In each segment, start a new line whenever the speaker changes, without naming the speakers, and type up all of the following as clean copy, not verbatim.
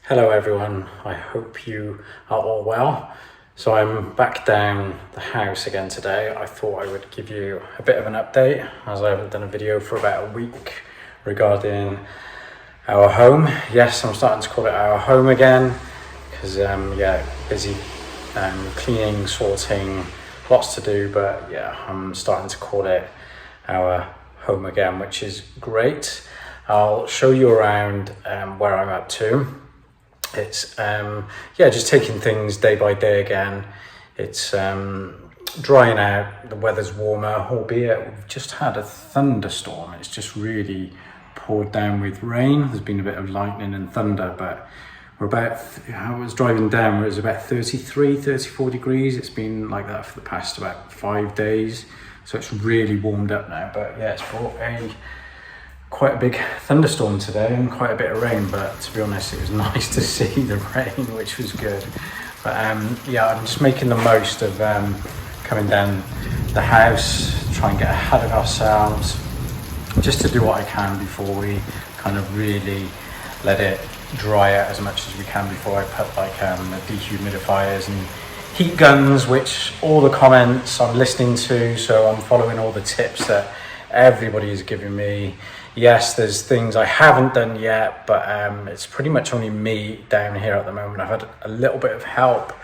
Hello everyone, I hope you are all well. So I'm back down the house again today. I thought I would give you a bit of an update as I haven't done a video for about a week regarding our home. Yes, I'm starting to call it our home again because busy cleaning, sorting, lots to do, but yeah, I'm starting to call it our home again, which is great. I'll show you around where I'm up to. It's just taking things day by day again. It's drying out, the weather's warmer, albeit we've just had a thunderstorm. It's just really poured down with rain. There's been a bit of lightning and thunder, but we're about, I was driving down, it was about 34 degrees. It's been like that for the past about 5 days. So it's really warmed up now, but yeah, it's brought quite a big thunderstorm today and quite a bit of rain, but to be honest it was nice to see the rain, which was good. But I'm just making the most of coming down the house, try and get ahead of ourselves, just to do what I can before we kind of really let it dry out as much as we can before I put like the dehumidifiers and heat guns, which all the comments I'm listening to, so I'm following all the tips that everybody is giving me. Yes, there's things I haven't done yet, but it's pretty much only me down here at the moment. I've had a little bit of help,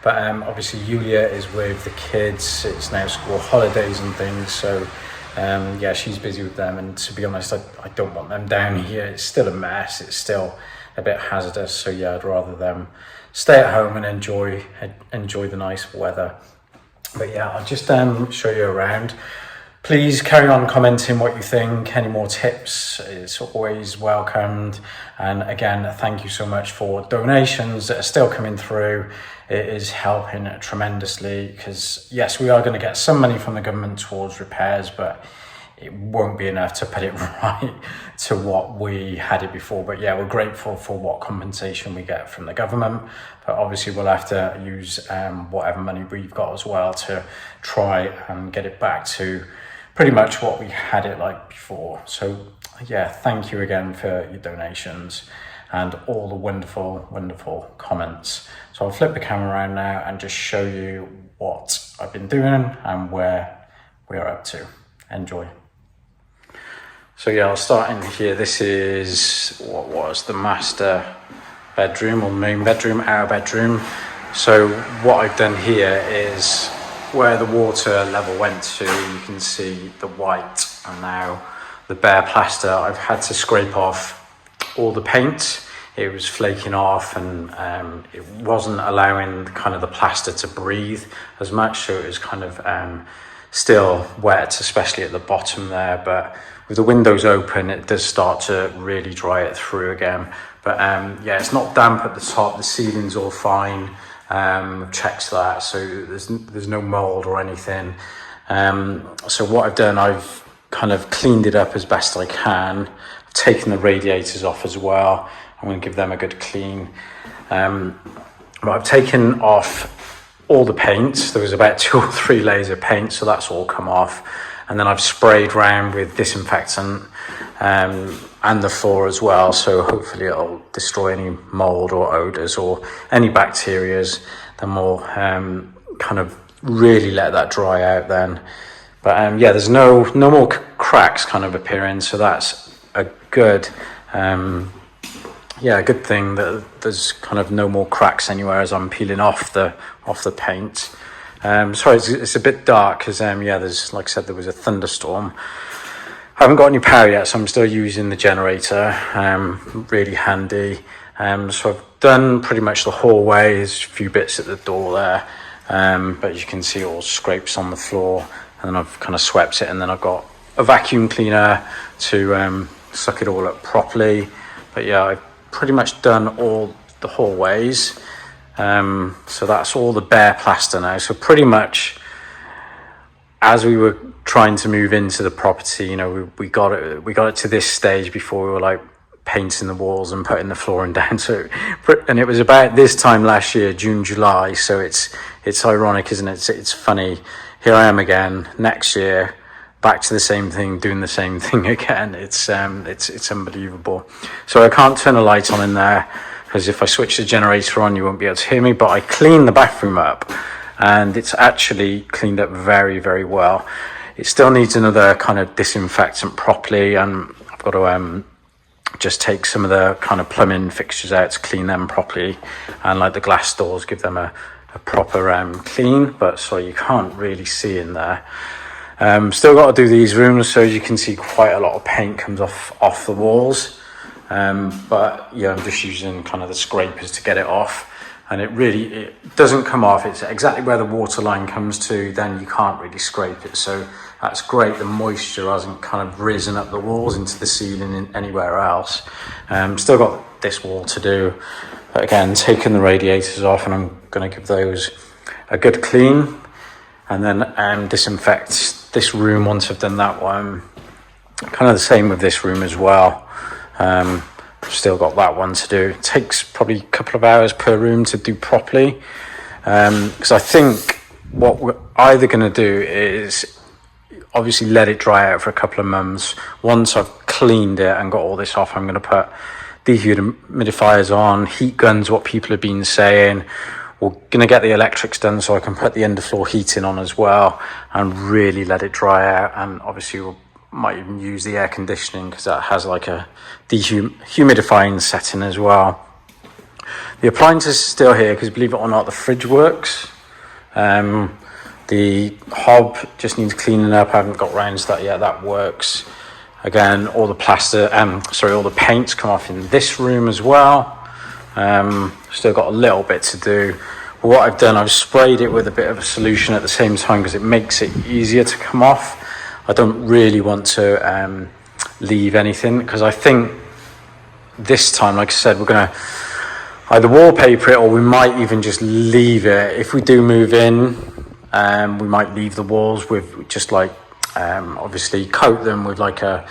but obviously Yuliya is with the kids. It's now school holidays and things, so she's busy with them. And to be honest, I don't want them down here. It's still a mess. It's still a bit hazardous. So yeah, I'd rather them stay at home and enjoy the nice weather. But yeah, I'll just show you around. Please carry on commenting what you think. Any more tips is always welcomed. And again, thank you so much for donations that are still coming through. It is helping tremendously because yes, we are going to get some money from the government towards repairs, but it won't be enough to put it right to what we had it before. But yeah, we're grateful for what compensation we get from the government, but obviously we'll have to use whatever money we've got as well to try and get it back to pretty much what we had it like before. So yeah, thank you again for your donations and all the wonderful comments. So I'll flip the camera around now and just show you what I've been doing and where we are up to. Enjoy. So yeah, I'll start in here. This is what was the master bedroom or main bedroom, our bedroom. So what I've done here is where the water level went to, you can see the white and now the bare plaster. I've had to scrape off all the paint. It was flaking off and it wasn't allowing kind of the plaster to breathe as much, so it was kind of still wet, especially at the bottom there. But with the windows open, it does start to really dry it through again. But it's not damp at the top, the ceiling's all fine. Checks that, so there's no mold or anything. So what I've done, I've kind of cleaned it up as best I can. I've taken the radiators off as well. I'm going to give them a good clean. But I've taken off all the paint. There was about 2 or 3 layers of paint, so that's all come off. And then I've sprayed around with disinfectant and the floor as well, so hopefully it'll destroy any mold or odors or any bacterias. Then we'll kind of really let that dry out then. But there's no more cracks kind of appearing, so that's a good good thing that there's kind of no more cracks anywhere as I'm peeling off the paint. Sorry, it's a bit dark because there's, like I said, there was a thunderstorm. I haven't got any power yet, so I'm still using the generator, really handy. So I've done pretty much the hallway. There's a few bits at the door there, but you can see all scrapes on the floor, and then I've kind of swept it, and then I've got a vacuum cleaner to suck it all up properly. But yeah, I've pretty much done all the hallways. So that's all the bare plaster now. So pretty much as we were trying to move into the property, you know, we got it to this stage before we were like painting the walls and putting the flooring down. So, and it was about this time last year, June, July. So it's ironic, isn't it? It's funny. Here I am again next year, back to the same thing, doing the same thing again. It's unbelievable. So I can't turn a light on in there. because if I switch the generator on, you won't be able to hear me. But I cleaned the bathroom up, and it's actually cleaned up very, very well. It still needs another kind of disinfectant properly, and I've got to just take some of the kind of plumbing fixtures out to clean them properly, and like the glass doors, give them a proper clean. But sorry, you can't really see in there. Still got to do these rooms, so as you can see, quite a lot of paint comes off the walls. But yeah, I'm just using kind of the scrapers to get it off. And it doesn't come off. It's exactly where the water line comes to, then you can't really scrape it. So that's great. The moisture hasn't kind of risen up the walls into the ceiling in anywhere else. Still got this wall to do. But again, taking the radiators off, and I'm going to give those a good clean. And then disinfect this room once I've done that one. Kind of the same with this room as well. Still got that one to do. It takes probably a couple of hours per room to do properly, because I think what we're either going to do is obviously let it dry out for a couple of months. Once I've cleaned it and got all this off, I'm going to put dehumidifiers on, heat guns, what people have been saying. We're going to get the electrics done so I can put the underfloor heating on as well and really let it dry out. And obviously we'll might even use the air conditioning, because that has like a dehumidifying setting as well. The appliances are still here, because believe it or not, the fridge works. The hob just needs cleaning up. I haven't got round to that yet. That works. Again, all the all the paint's come off in this room as well. Still got a little bit to do. But what I've done, I've sprayed it with a bit of a solution at the same time, because it makes it easier to come off. I don't really want to leave anything, because I think this time, like I said, we're going to either wallpaper it, or we might even just leave it. If we do move in, we might leave the walls with just like, obviously coat them with like a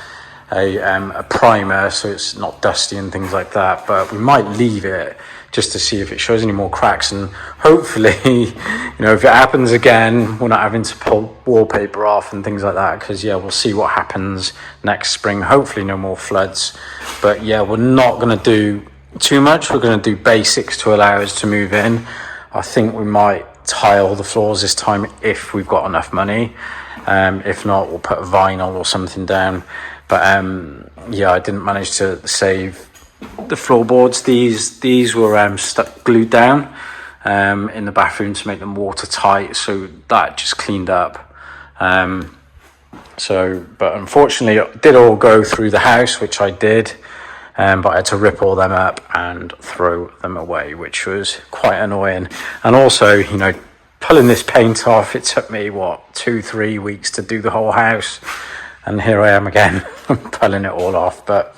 primer, so it's not dusty and things like that. But we might leave it just to see if it shows any more cracks, and hopefully, if it happens again, we're not having to pull wallpaper off and things like that, because yeah, we'll see what happens next spring. Hopefully no more floods, but yeah, we're not going to do too much. We're going to do basics to allow us to move in. I think we might tile the floors this time if we've got enough money. If not, we'll put a vinyl or something down. But yeah, I didn't manage to save the floorboards. These were stuck glued down in the bathroom to make them watertight, so that just cleaned up. But unfortunately it did all go through the house, which I did, but I had to rip all them up and throw them away, which was quite annoying. And also, pulling this paint off, it took me 2-3 weeks to do the whole house, and here I am again pulling it all off. But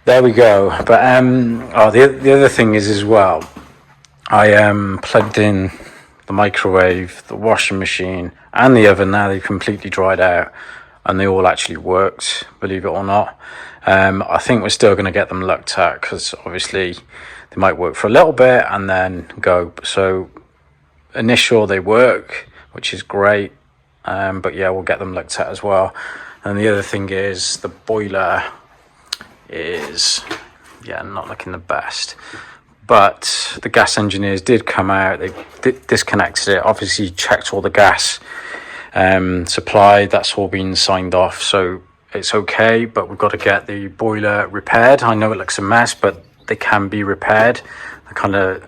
there we go. But the other thing is as well, I plugged in the microwave, the washing machine, and the oven. Now they've completely dried out, and they all actually worked, believe it or not. I think we're still going to get them looked at, because obviously they might work for a little bit and then go. So initial, they work, which is great. But yeah, we'll get them looked at as well. And the other thing is the boiler is not looking the best, but the gas engineers did come out. They disconnected it, obviously checked all the gas supply. That's all been signed off, so it's okay. But we've got to get the boiler repaired. I know it looks a mess, but they can be repaired. The kind of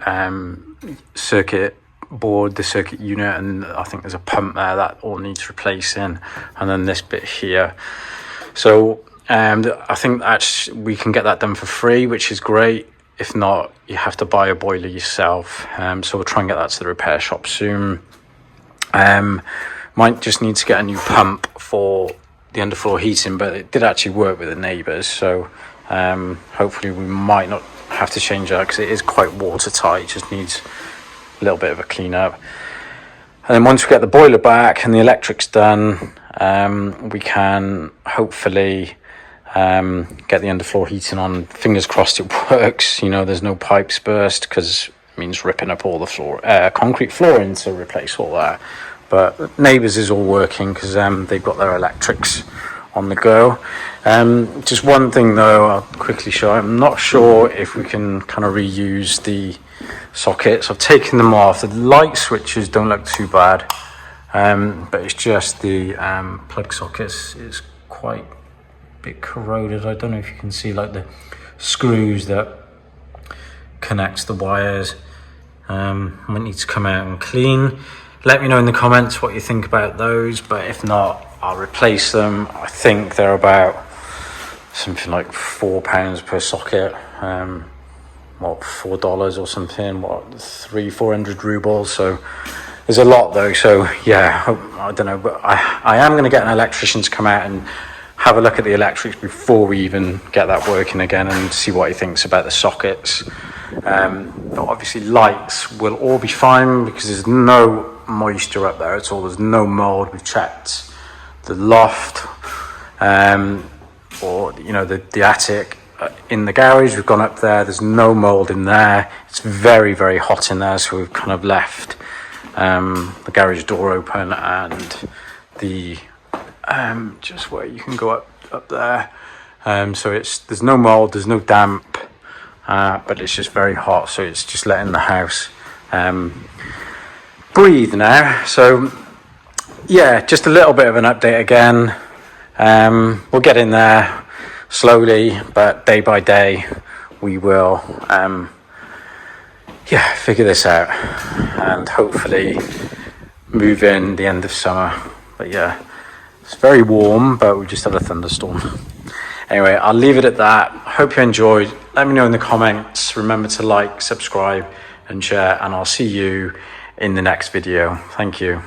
circuit board, the circuit unit, and I think there's a pump there that all needs replacing, and then this bit here. So I think that we can get that done for free, which is great. If not, you have to buy a boiler yourself. So we'll try and get that to the repair shop soon. Might just need to get a new pump for the underfloor heating, but it did actually work with the neighbours. So hopefully we might not have to change that, because it is quite watertight. It just needs a little bit of a clean up. And then once we get the boiler back and the electrics done, we can hopefully get the underfloor heating on. Fingers crossed it works. There's no pipes burst, because it means ripping up all the concrete flooring to replace all that. But neighbours is all working, because they've got their electrics on the go. Just one thing though, I'll quickly show. I'm not sure if we can kind of reuse the sockets. I've taken them off. The light switches don't look too bad, but it's just the plug sockets is quite a bit corroded. I don't know if you can see like the screws that connects the wires. Might need to come out and clean. Let me know in the comments what you think about those, but if not, I'll replace them. I think they're about something like £4 per socket. What, $4 or something, what, 300-400 rubles. So there's a lot though. So yeah, I don't know, but I am going to get an electrician to come out and have a look at the electrics before we even get that working again and see what he thinks about the sockets. But obviously lights will all be fine because there's no moisture up there at all. There's no mold. We've checked the loft, or you know, the attic. In the garage, we've gone up there. There's no mold in there. It's very, very hot in there, so we've kind of left the garage door open and the just where you can go up there. So there's no mold, there's no damp, but it's just very hot. So it's just letting the house breathe now. So yeah, just a little bit of an update again. We'll get in there slowly, but day by day we will figure this out and hopefully move in the end of summer. But yeah, it's very warm, but we just had a thunderstorm. Anyway, I'll leave it at that. Hope you enjoyed. Let me know in the comments. Remember to like, subscribe and share, and I'll see you in the next video. Thank you.